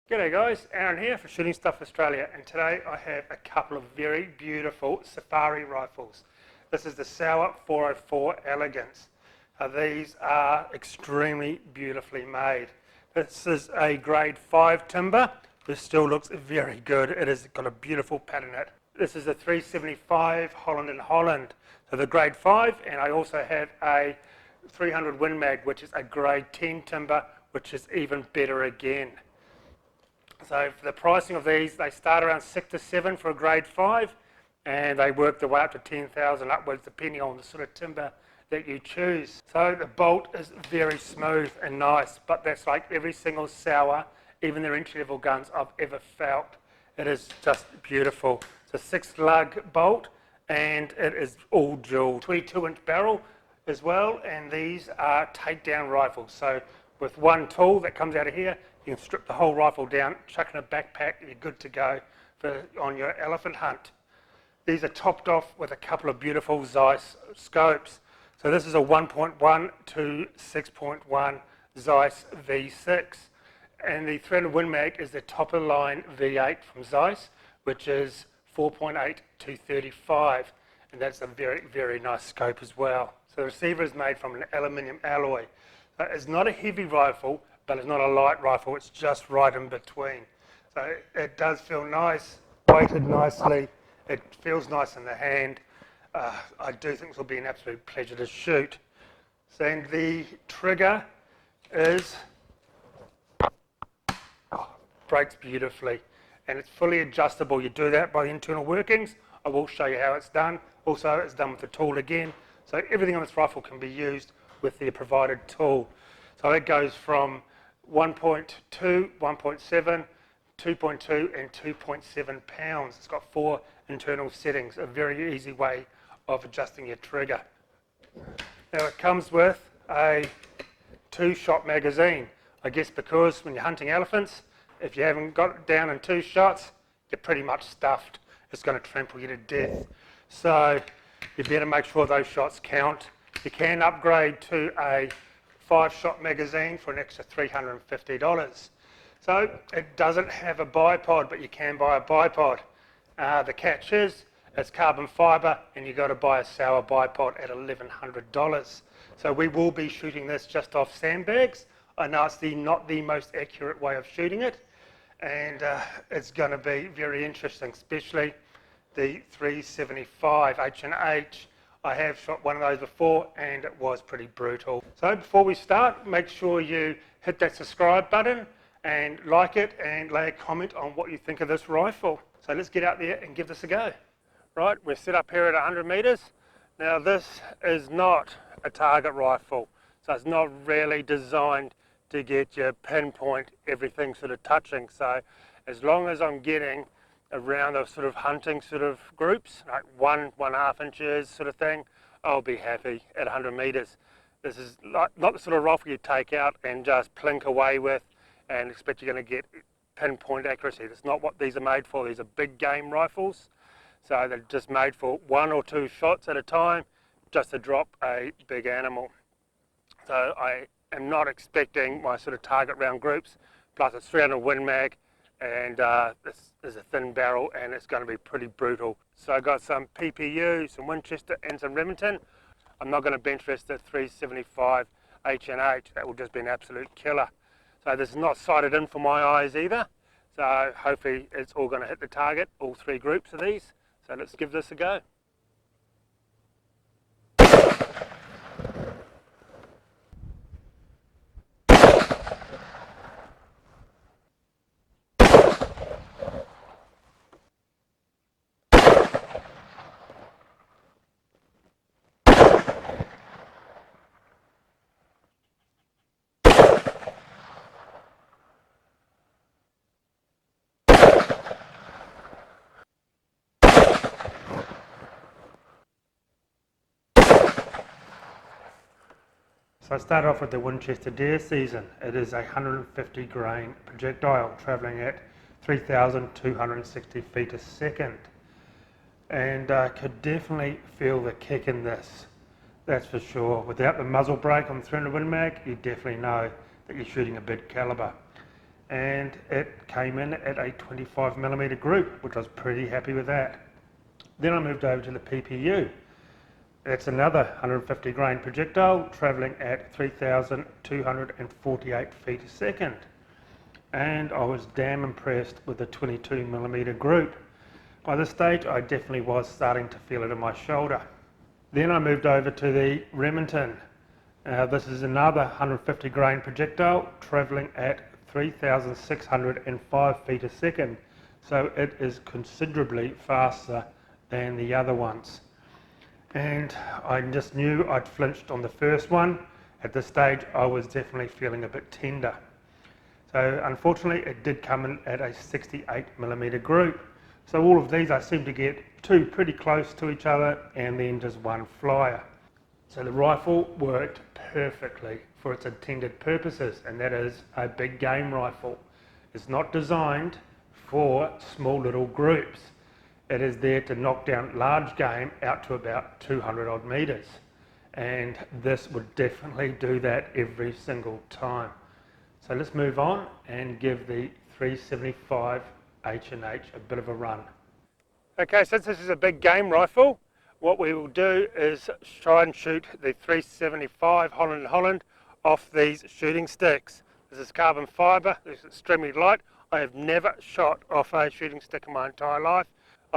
G'day guys, Aaron here for Shooting Stuff Australia, and today I have a couple of very beautiful safari rifles. This is the Sauer 404 Elegance. These are extremely beautifully made. This is a grade 5 timber. This still looks very good. It has got a beautiful pattern in it. This is a 375 Holland & Holland, so the grade 5, and I also have a 300 Win Mag, which is a grade 10 timber, which is even better again. So for the pricing of these, they start around 6 to 7 for a grade 5, and they work their way up to 10,000 upwards depending on the sort of timber that you choose. So the bolt is very smooth and nice, but that's like every single Sauer, even their entry-level guns I've ever felt. It is just beautiful. It's a 6-lug bolt, and it is all dual 22-inch barrel as well, and these are takedown rifles. So with one tool that comes out of here, you can strip the whole rifle down, chuck in a backpack, and you're good to go on your elephant hunt. These are topped off with a couple of beautiful Zeiss scopes. So this is a 1.1 to 6.1 Zeiss V6. And the 300 Win Mag is the top of the line V8 from Zeiss, which is 4.8 to 35. And that's a very, very nice scope as well. So the receiver is made from an aluminium alloy. So it's not a heavy rifle, but it's not a light rifle, it's just right in between. So it does feel nice, weighted nicely, it feels nice in the hand. I do think this will be an absolute pleasure to shoot. So and the trigger is, breaks beautifully, and it's fully adjustable. You do that by the internal workings. I will show you how it's done. Also, it's done with the tool again. So everything on this rifle can be used with the provided tool. So it goes from 1.2, 1.7, 2.2 and 2.7 pounds. It's got 4 internal settings, a very easy way of adjusting your trigger. Now it comes with a 2-shot magazine. I guess because when you're hunting elephants, if you haven't got it down in 2 shots, you're pretty much stuffed. It's going to trample you to death. So you better make sure those shots count. You can upgrade to a 5-shot magazine for an extra $350. So it doesn't have a bipod, but you can buy a bipod. The catch is it's carbon fibre, and you've got to buy a Sauer bipod at $1,100. So we will be shooting this just off sandbags. I know it's not the most accurate way of shooting it, and it's going to be very interesting, especially the 375 H&H. I have shot one of those before, and it was pretty brutal. So before we start, make sure you hit that subscribe button and like it, and lay a comment on what you think of this rifle. So let's get out there and give this a go. Right, we're set up here at 100 meters. Now this is not a target rifle, so it's not really designed to get you pinpoint everything sort of touching. So as long as I'm getting around those sort of hunting sort of groups, like 1.5 inches sort of thing, I'll be happy at 100 meters. This is not the sort of rifle you take out and just plink away with and expect you're going to get pinpoint accuracy. That's not what these are made for. These are big game rifles, so they're just made for 1 or 2 shots at a time, just to drop a big animal. So I am not expecting my sort of target round groups, plus it's 300 Win Mag, and this is a thin barrel, and it's going to be pretty brutal. So I got some PPU, some Winchester and some Remington. I'm not going to bench rest the 375 H&H, that will just be an absolute killer. So this is not sighted in for my eyes either, so hopefully it's all going to hit the target, all 3 groups of these. So let's give this a go. So I started off with the Winchester deer season. It is a 150 grain projectile travelling at 3,260 feet a second. And I could definitely feel the kick in this, that's for sure. Without the muzzle brake on the 300 Win Mag, you definitely know that you're shooting a big calibre. and it came in at a 25mm group, which I was pretty happy with that. Then I moved over to the PPU. It's another 150 grain projectile travelling at 3,248 feet a second. And I was damn impressed with the 22mm group. By this stage I definitely was starting to feel it in my shoulder. Then I moved over to the Remington. This is another 150 grain projectile travelling at 3,605 feet a second. So it is considerably faster than the other ones. And I just knew I'd flinched on the first one. At this stage I was definitely feeling a bit tender. So unfortunately it did come in at a 68mm group. So all of these I seem to get two pretty close to each other and then just one flyer. So the rifle worked perfectly for its intended purposes, and that is a big game rifle. It's not designed for small little groups. It is there to knock down large game out to about 200 odd metres, and this would definitely do that every single time. So let's move on and give the 375 H&H a bit of a run. Okay, since this is a big game rifle, what we will do is try and shoot the 375 Holland & Holland off these shooting sticks. This is carbon fibre, it's extremely light. I have never shot off a shooting stick in my entire life.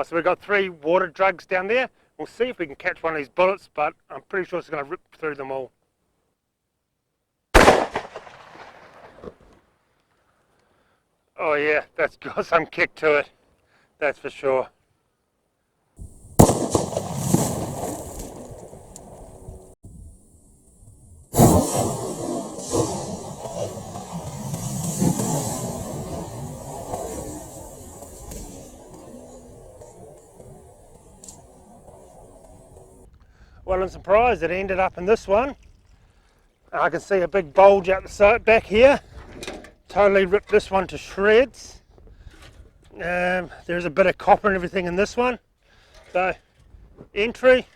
So we've got 3 water jugs down there. We'll see if we can catch one of these bullets, but I'm pretty sure it's going to rip through them all. Oh yeah, that's got some kick to it, that's for sure. Well, I'm surprised it ended up in this one. I can see a big bulge out the side back here. Totally ripped this one to shreds. There's a bit of copper and everything in this one. So, entry,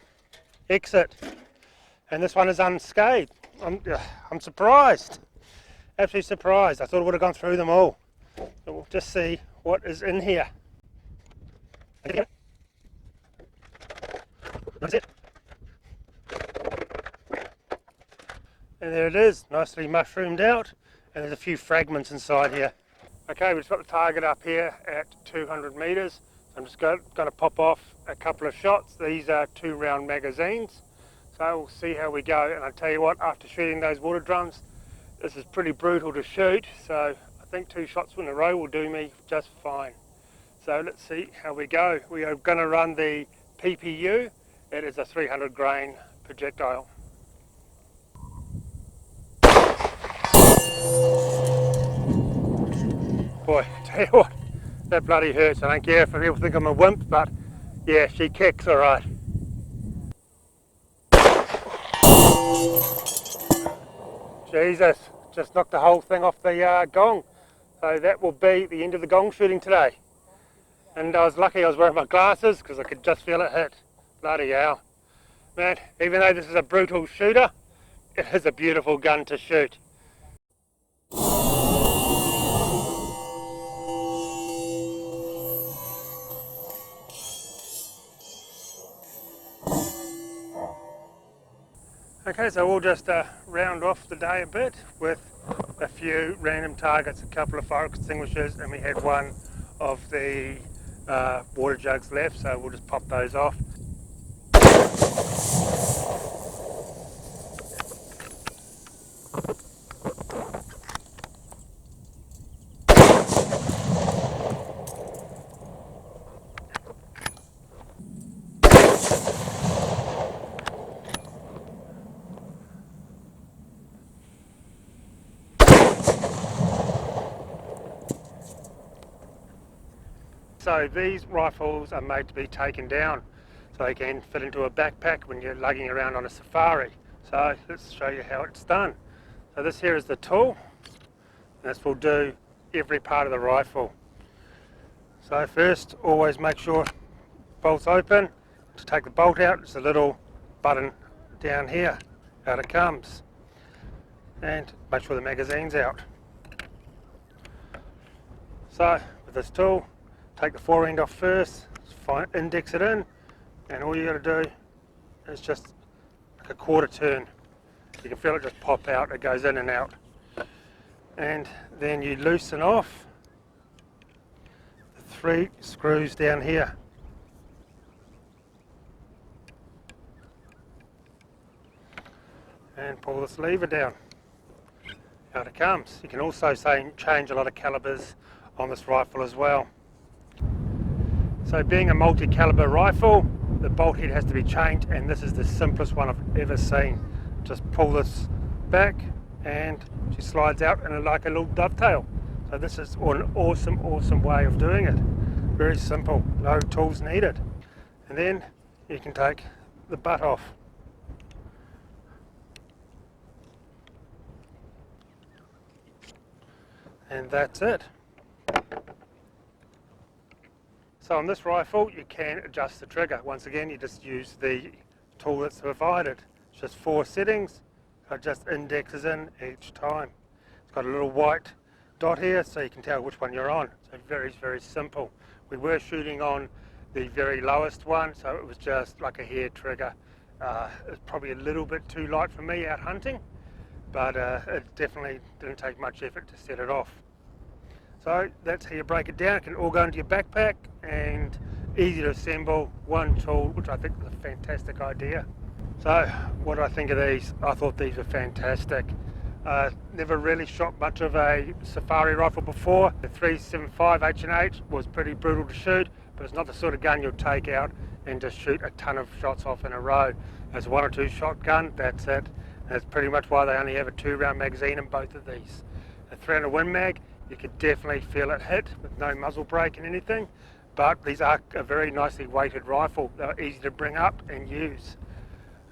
exit. And this one is unscathed. I'm surprised. Absolutely surprised. I thought it would have gone through them all. So we'll just see what is in here. That's it. And there it is, nicely mushroomed out, and there's a few fragments inside here. Okay, we've got the target up here at 200 metres. I'm just going to pop off a couple of shots. These are 2-round magazines, so we'll see how we go. And I tell you what, after shooting those water drums, this is pretty brutal to shoot, so I think 2 shots in a row will do me just fine. So let's see how we go. We are going to run the PPU. It is a 300 grain projectile. Boy, tell you what, that bloody hurts. I don't care if people think I'm a wimp, but yeah, she kicks alright. Jesus, just knocked the whole thing off the gong. So that will be the end of the gong shooting today. And I was lucky I was wearing my glasses because I could just feel it hit. Bloody hell. Man, even though this is a brutal shooter, it is a beautiful gun to shoot. Okay, so we'll just round off the day a bit with a few random targets, a couple of fire extinguishers, and we had one of the water jugs left, so we'll just pop those off. So these rifles are made to be taken down so they can fit into a backpack when you're lugging around on a safari. So let's show you how it's done. So this here is the tool, and this will do every part of the rifle. So first, always make sure bolt's open. To take the bolt out, it's a little button down here. Out it comes. And make sure the magazine's out. So with this tool, take the fore end off first, index it in, and all you got to do is just like a quarter turn. You can feel it just pop out, it goes in and out. And then you loosen off the 3 screws down here. And pull this lever down. Out it comes. You can also change a lot of calibers on this rifle as well. So being a multi-caliber rifle, the bolt head has to be changed, and this is the simplest one I've ever seen. Just pull this back and she slides out in like a little dovetail. So this is an awesome way of doing it. Very simple, no tools needed. And then you can take the butt off. And that's it. So on this rifle you can adjust the trigger. Once again, you just use the tool that's provided. It's just 4 settings. It just indexes in each time. It's got a little white dot here so you can tell which one you're on. So very simple. We were shooting on the very lowest one, so it was just like a hair trigger. It's probably a little bit too light for me out hunting, but it definitely didn't take much effort to set it off. So that's how you break it down. It can all go into your backpack and easy to assemble, one tool, which I think is a fantastic idea. So what do I think of these? I thought these were fantastic. Never really shot much of a safari rifle before. The 375 H&H was pretty brutal to shoot, but it's not the sort of gun you'll take out and just shoot a ton of shots off in a row. It's a 1 or 2 shot gun, that's it. And that's pretty much why they only have a 2-round magazine in both of these. A 300 Win Mag, you could definitely feel it hit with no muzzle brake and anything, but these are a very nicely weighted rifle. They're easy to bring up and use.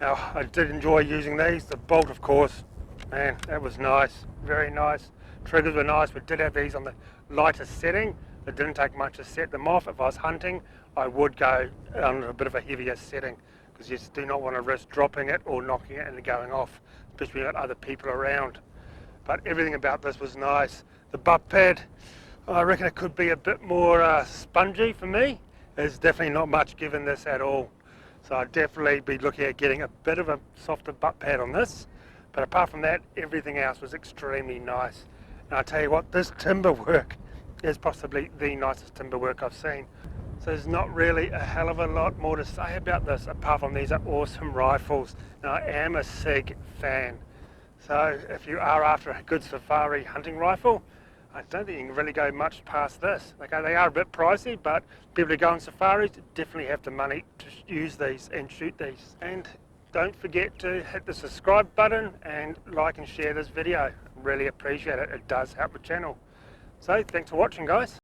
Now, I did enjoy using these. The bolt, of course, man, that was nice, very nice. Triggers were nice. We did have these on the lightest setting. It didn't take much to set them off. If I was hunting, I would go on a bit of a heavier setting, because you just do not want to risk dropping it or knocking it and going off, especially with other people around. But everything about this was nice. The butt pad, I reckon it could be a bit more spongy for me. There's definitely not much given this at all. So I'd definitely be looking at getting a bit of a softer butt pad on this. But apart from that, everything else was extremely nice. And I tell you what, this timber work is possibly the nicest timber work I've seen. So there's not really a hell of a lot more to say about this, apart from these are awesome rifles. Now, I am a SIG fan. So if you are after a good safari hunting rifle, I don't think you can really go much past this. Okay, they are a bit pricey, but people who go on safaris definitely have the money to use these and shoot these. And don't forget to hit the subscribe button and like and share this video. Really appreciate it. It does help the channel. So thanks for watching, guys.